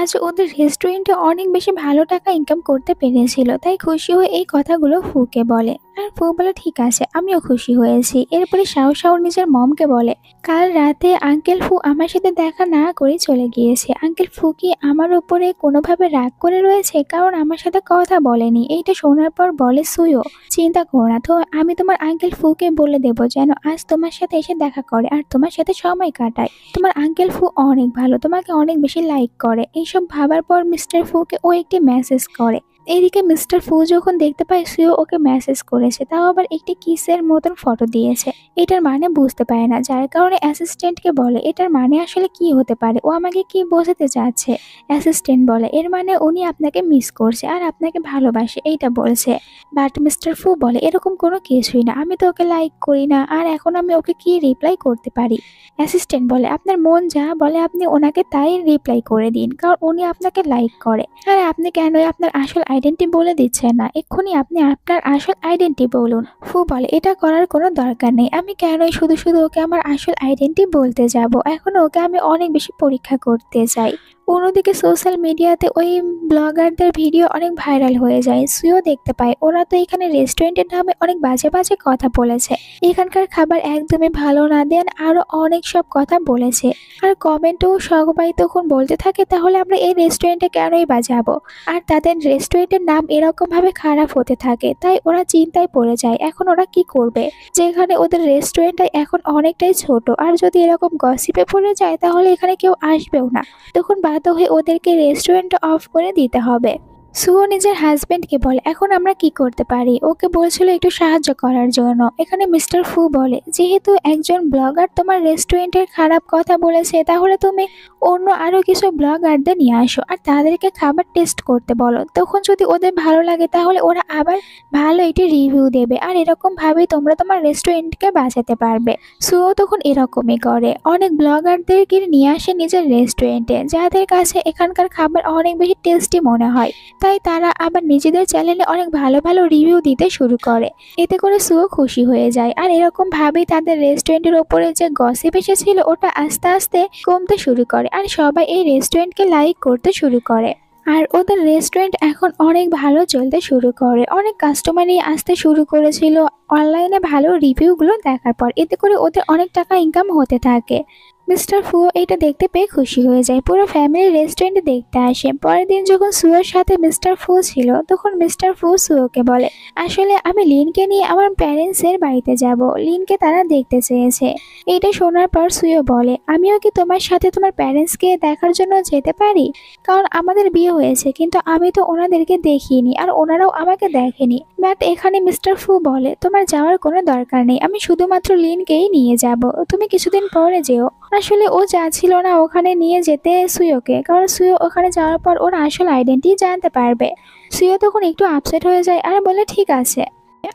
আজ ওদের রেস্টুরেন্টে অনেক বেশি ভালো টাকা ইনকাম করতে পেরেছিল, তাই খুশি হয়ে এই কথাগুলো ফুকে বলে, আর ফু বলে, ঠিক আছে আমিও খুশি হয়েছি। এরপরে শাও শাও নিজের মমকে বলে, কাল রাতে আঙ্কেল ফু আমার সাথে দেখা না করে চলে গিয়েছে। আঙ্কেল ফু কি আমার উপরে কোনোভাবে রাগ করে রয়েছে, কারণ আমার সাথে কথা বলেনি। এইটা শোনার পর বলে সুয়ো, চিন্তা করো না তো, আমি তোমার আঙ্কেল ফুকে বলে দেবো যেন আজ তোমার সাথে এসে দেখা করে আর তোমার সাথে সময় কাটায়। তোমার আঙ্কেল ফু অনেক ভালো, তোমাকে অনেক বেশি লাইক করে। এইসব ভাবার পর মিস্টার ফুকে ও একটি মেসেজ করে, এদিকে মিস্টার ফু যখন দেখতে পায় সুয়ো ওকে মেসেজ করেছে, তাও আবার একটি কিসের মতন ফটো দিয়েছে। এটার মানে বুঝতে পারে না, যার কারণে অ্যাসিস্ট্যান্টকে বলে এটার মানে আসলে কি হতে পারে, ও আমাকে কি বোঝাতে চাচ্ছে। অ্যাসিস্ট্যান্ট বলে এর মানে উনি আপনাকে মিস করছে আর আপনাকে ভালোবাসে এইটা বলছে। বাট মিস্টার ফু বলে এরকম কোনো কিছুই না, আমি তো ওকে লাইক করি না, আর এখন আমি ওকে কি রিপ্লাই করতে পারি। অ্যাসিস্ট্যান্ট বলে আপনার মন যা বলে আপনি ওনাকে তাই রিপ্লাই করে দিন, কারণ উনি আপনাকে লাইক করে। আর আপনি কেন আপনার আসল আইডেন্টি বলে দিচ্ছেন না, এক্ষুনি আপনি আপনার আসল আইডেন্টি বলুন। ফু বলে এটা করার কোনো দরকার নেই, আমি কেনই শুধু শুধু ওকে আমার আসল আইডেন্টি বলতে যাব, এখন ওকে আমি অনেক বেশি পরীক্ষা করতে চাই। অন্যদিকে সোশ্যাল মিডিয়াতে ওই ব্লগারদের ভিডিও অনেক ভাইরাল হয়ে যায়। সুইও দেখতে পায় ওরা তো এখানে রেস্টুরেন্টের নামে অনেক বাজে বাজে কথা বলেছে, এখানকার খাবার একদমই ভালো না, দেন আরো অনেক সব কথা বলেছে। আর কমেন্টেও সবাই তখন বলতে থাকে তাহলে আমরা এই রেস্টুরেন্টে কেনই বা যাবো। আর তাদের রেস্টুরেন্টের নাম এরকম ভাবে খারাপ হতে থাকে, তাই ওরা চিন্তায় পড়ে যায় এখন ওরা কি করবে, যেখানে ওদের রেস্টুরেন্টটা এখন অনেকটাই ছোট, আর যদি এরকম গসিপে পড়ে যায় তাহলে এখানে কেউ আসবেও না, তখন বাধ্য হয়ে ওদেরকে রেস্টুরেন্ট অফ করে দিতে হবে। সুও নিজের হাজবেন্ডকে বলে এখন আমরা কি করতে পারি, ওকে বলছিল একটু সাহায্য করার জন্য। এখানে মিস্টার ফু বলে যেহেতু একজন ব্লগার তোমার রেস্টুরেন্টের খারাপ কথা বলেছে, তাহলে তুমি অন্য আরো কিছু ব্লগারদের নিয়ে আসো আর তাদেরকে খাবার টেস্ট করতে বলো, তখন যদি ওদের ভালো লাগে তাহলে ওরা আবার ভালো একটি রিভিউ দেবে, আর এরকম ভাবেই তোমরা তোমার রেস্টুরেন্টকে বাঁচাতে পারবে। সুও তখন এরকমই করে, অনেক ব্লগারদেরকে নিয়ে আসে নিজের রেস্টুরেন্টে, যাদের কাছে এখানকার খাবার অনেক বেশি টেস্টি মনে হয়, তাই তারা আবার নিজেদের চ্যানেলে অনেক ভালো ভালো রিভিউ দিতে শুরু করে। এতে করে সুও খুশি হয়ে যায়, আর এরকম ভাবেই তাদের রেস্টুরেন্টের ওপরে যে গসিপ এসেছিল ওটা আস্তে আস্তে কমতে শুরু করে, আর সবাই এই রেস্টুরেন্টকে লাইক করতে শুরু করে। আর ওদের রেস্টুরেন্ট এখন অনেক ভালো চলতে শুরু করে, অনেক কাস্টমারই আসতে শুরু করেছিল অনলাইনে ভালো রিভিউগুলো দেখার পর, এতে করে ওদের অনেক টাকা ইনকাম হতে থাকে। মিস্টার ফু এটা দেখতে পেয়ে খুশি হয়ে যায়, পুরো ফ্যামিলি রেস্টুরেন্টে দেখতে আসে। পরের দিন যখন সুয়োর সাথে মিস্টার ফু ছিল, তখন মিস্টার ফু সুয়োকে বলে আসলে আমি লিনকে নিয়ে আমার প্যারেন্টসের বাড়িতে যাব, লিনকে তারা দেখতে চেয়েছে। এটা শোনার পর সুয়ো বলে আমিও কি তোমার সাথে তোমার প্যারেন্টসকে দেখার জন্য যেতে পারি, কারণ আমাদের বিয়ে হয়েছে কিন্তু আমি তো ওনাদেরকে দেখিনি আর ওনারাও আমাকে দেখেনি। বাট এখানে মিস্টার ফু বলে তোমার যাওয়ার কোনো দরকার নেই, আমি শুধুমাত্র লিনকেই নিয়ে যাব, তুমি কিছুদিন পরে যেও। আসলে ও চাচ্ছিল না ওখানে নিয়ে যেতে সুয়োকে, কারণ সুয়ো ওখানে যাওয়ার পর ওর আসল আইডেন্টি জানতে পারবে। সুয়ো তখন একটু আপসেট হয়ে যায় আর বলে ঠিক আছে,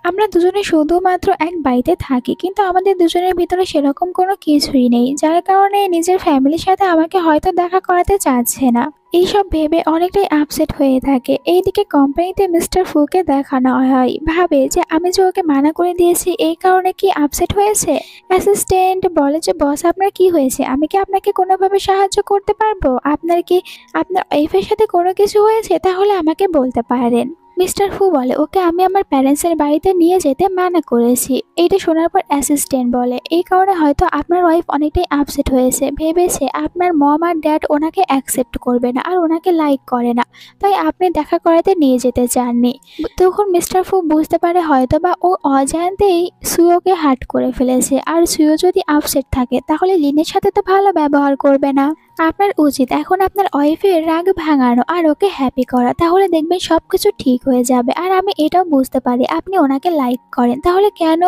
আমরা দুজনে শুধুমাত্র এক বাড়িতে থাকি কিন্তু আমাদের দুজনের ভিতরে সেরকম কোনো কিছুই নেই, যার কারণে নিজের ফ্যামিলির সাথে আমাকে হয়তো দেখা করাতে চাচ্ছে না। এইসব ভেবে অনেকটাই আপসেট হয়ে থাকে। এইদিকে কোম্পানিতে মিস্টার ফুকে দেখানো হয়, ভাবে যে আমি যে ওকে মানা করে দিয়েছি এই কারণে কি আপসেট হয়েছে। অ্যাসিস্ট্যান্ট বলে যে বস আপনার কি হয়েছে, আমি কি আপনাকে কোনোভাবে সাহায্য করতে পারবো, আপনার কি আপনার ওয়াইফের সাথে কোনো কিছু হয়েছে তাহলে আমাকে বলতে পারেন। মিস্টার ফু বলে ওকে আমি আমার প্যারেন্টসের বাড়িতে নিয়ে যেতে মানা করেছি। এইটা শোনার পর অ্যাসিস্ট্যান্ট বলে এই কারণে হয়তো আপনার ওয়াইফ অনেকটাই আপসেট হয়েছে, ভেবেছে আপনার মম আর ড্যাড ওনাকে অ্যাকসেপ্ট করবে না আর ওনাকে লাইক করে না, তাই আপনি দেখা করাতে নিয়ে যেতে চাননি। তখন মিস্টার ফু বুঝতে পারে হয়তো বা ও অজান্তেই সুয়োকে হার্ট করে ফেলেছে, আর সুয়ো যদি আপসেট থাকে তাহলে লিনের সাথে তো ভালো ব্যবহার করবে না। আপনার উচিত এখন আপনার ওয়াইফের রাগ ভাঙানো আর ওকে হ্যাপি করা, তাহলে দেখবেন সবকিছু ঠিক হয়ে যাবে। আর আমি এটাও বুঝতে পারি আপনি ওনাকে লাইক করেন, তাহলে কেন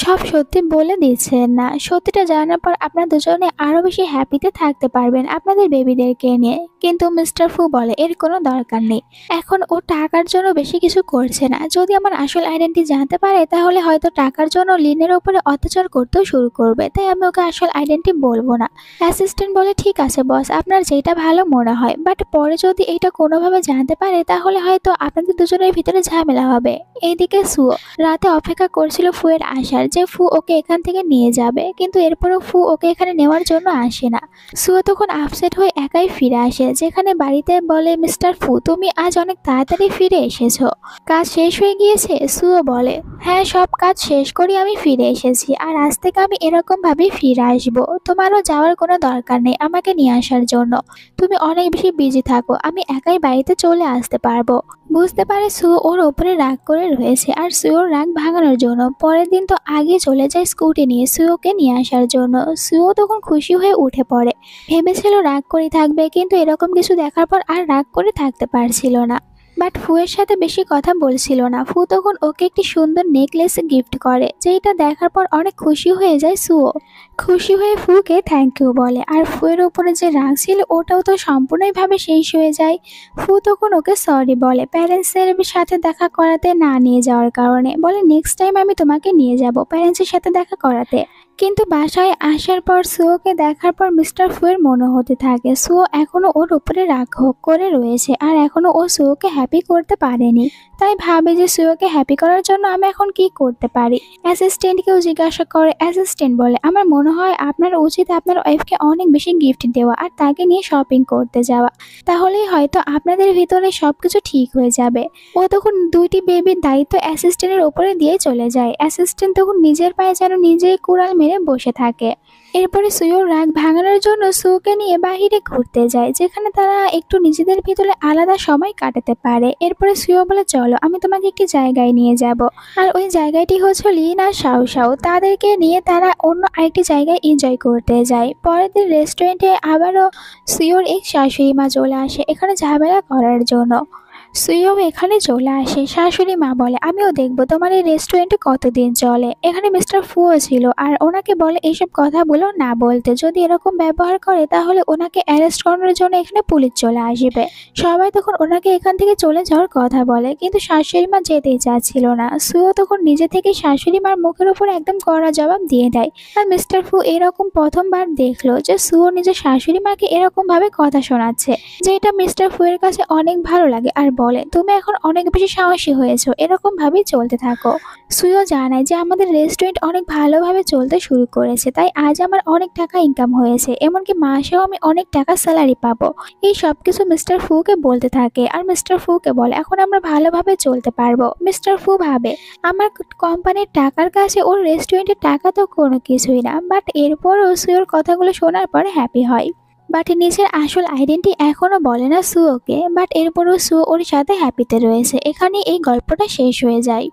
সব সত্যি বলে দিচ্ছেন না। সত্যিটা জানার পর আপনার দুজনে আরো বেশি হ্যাপিতে থাকতে পারবেন আপনাদের বেবিদেরকে নিয়ে। কিন্তু মিস্টার ফু বলে এর কোনো দরকার নেই, এখন ও টাকার জন্য বেশি কিছু করছে না, যদি আমার আসল আইডেন্টি জানতে পারে তাহলে হয়তো টাকার জন্য লিনের উপরে অত্যাচার করতেও শুরু করবে, তাই আমি ওকে আসল আইডেন্টি বলবো না। অ্যাসিস্ট্যান্ট বলে ঠিক আছে বস, আপনার যেটা ভালো মনে হয়, বাট পরে যদি এটা কোনোভাবে জানতে পারে তাহলে হয়তো আপনাদের দুজনের ভিতরে ঝামেলা হবে। এইদিকে সুও রাতে অপেক্ষা করছিল ফুয়ের আসার, যে ফু ওকে এখান থেকে নিয়ে যাবে, কিন্তু এরপরও ফু ওকে এখানে নেওয়ার জন্য আসে না। সুও তখন আপসেট হয়ে একাই ফিরে আসে, যেখানে বাড়িতে বলে মিস্টার ফু তুমি আজ অনেক তাড়াতাড়ি ফিরে এসেছো, কাজ শেষ হয়ে গিয়েছে। সুও বলে হ্যাঁ সব কাজ শেষ করে আমি ফিরে এসেছি, আর আজ থেকে আমি এরকম ভাবেই ফিরে আসবো, তোমারও যাওয়ার কোনো দরকার নেই আমাকে নিয়ে আসার জন্য, তুমি অনেক বেশি বিজি থাকো, আমি একাই বাড়িতে চলে আসতে পারবো। বুঝতে পারে সুও ওর ওপরে রাগ করে রয়েছে, আর সুয়োর রাগ ভাঙানোর জন্য পরের দিন তো আগে চলে যায় স্কুটি নিয়ে সুয়োকে নিয়ে আসার জন্য। সুও তখন খুশি হয়ে উঠে পড়ে, ভেবেছিল রাগ করে থাকবে, কিন্তু এরকম কিছু দেখার পর আর রাগ করে থাকতে পারছিল না। বাট ফুয়ের সাথে বেশি কথা বলছিল না। ফু তখন ওকে একটি সুন্দর নেকলেস গিফট করে, যেটা দেখার পর অনেক খুশি হয়ে যায় সুও। খুশি হয়ে ফুকে থ্যাংক ইউ বলে, আর ফুয়ের উপরে যে রাগ ছিল ওটাও তো সম্পূর্ণভাবে শেষ হয়ে যায়। ফু তখন ওকে সরি বলে প্যারেন্টসের সাথে দেখা করাতে না নিয়ে যাওয়ার কারণে, বলে নেক্সট টাইম আমি তোমাকে নিয়ে যাব প্যারেন্টসের সাথে দেখা করাতে। কিন্তু বাসায় আসার পর সুয়োকে দেখার পর মিস্টার ফুয়ের মনে হতে থাকে সুয়ো এখনো ওর উপরে রাগ করে রয়েছে, আর এখনো ও সুয়োকে হ্যাপি করতে পারেনি। তাই ভাবে যে সুয়োকে হ্যাপি করার জন্য আমি এখন কি করতে পারি। অ্যাসিস্ট্যান্টকেও জিজ্ঞাসা করে, অ্যাসিস্ট্যান্ট বলে আমার মনে হয় আপনার উচিত আপনার ওয়াইফকে অনেক বেশি গিফট দেওয়া আর তাকে নিয়ে শপিং করতে যাওয়া, তাহলেই হয়তো আপনাদের ভিতরে সবকিছু ঠিক হয়ে যাবে। ও তখন দুইটি বেবির দায়িত্ব অ্যাসিস্ট্যান্টের উপরে দিয়ে চলে যায়। অ্যাসিস্ট্যান্ট তখন নিজের পায়ে যেন নিজেই কুড়াল মেরে বসে থাকে। এরপরে সুয়োর রাগ ভাঙানোর জন্য সুকে নিয়ে বাহিরে ঘুরতে যায়, যেখানে তারা একটু নিজেদের ভিতরে আলাদা সময় কাটাতে পারে। এরপরে সুয়ো বলে চলো আমি তোমাকে একটি জায়গায় নিয়ে যাব, আর ওই জায়গাটি হচ্ছে লিন আর শাও শাও। তাদেরকে নিয়ে তারা অন্য আরেকটি জায়গায় এনজয় করতে যায়। পরের দিন রেস্টুরেন্টে আবারও সুয়োর এক শাশুড়ি মা চলে আসে এখানে ঝামেলা করার জন্য। সুইও এখানে চলে আসে। শাশুড়ি মা বলে আমিও দেখবো তোমার এই রেস্টুরেন্টে কতদিন চলে। এখানে মিস্টার ফুও ছিল আর ওনাকে বলে এইসব কথাগুলো না বলতে, যদি এরকম ব্যবহার করে তাহলে ওনাকে অ্যারেস্ট করানোর জন্য এখানে পুলিশ চলে আসবে। সবাই তখন ওনাকে এখান থেকে চলে যাওয়ার কথা বলে, কিন্তু শাশুড়ি মা যেতেই চাচ্ছিল না। সুও তখন নিজে থেকে শাশুড়ি মার মুখের উপর একদম কড়া জবাব দিয়ে দেয়। আর মিস্টার ফু এরকম প্রথমবার দেখলো যে সুও নিজের শাশুড়ি মাকে এরকম ভাবে কথা শোনাচ্ছে, যেটা মিস্টার ফু এর কাছে অনেক ভালো লাগে, আর বলে তুমি এখন অনেক বেশি সাহসী হয়েছো, এরকম ভাবেই চলতে থাকো। সুইও জানায় যে আমাদের রেস্টুরেন্ট অনেক ভালোভাবে চলতে শুরু করেছে, তাই আজ আমার অনেক টাকা ইনকাম হয়েছে, এমনকি মাসেও আমি অনেক টাকা স্যালারি পাবো। এই সব কিছু মিস্টার ফুকে বলতে থাকে, আর মিস্টার ফুকে বলে এখন আমরা ভালোভাবে চলতে পারবো। মিস্টার ফু ভাবে আমার কোম্পানির টাকার কাছে ওর রেস্টুরেন্টের টাকা তো কোনো কিছুই না, বাট এরপরও সুয়োর কথাগুলো শোনার পর হ্যাপি হয়। বাট নিজের আসল আইডেন্টি এখনো বলে না সুয়োকে, বাট এরপরও সুয়ো ওর সাথে হ্যাপিতে রয়েছে। এখানে এই গল্পটা শেষ হয়ে যায়।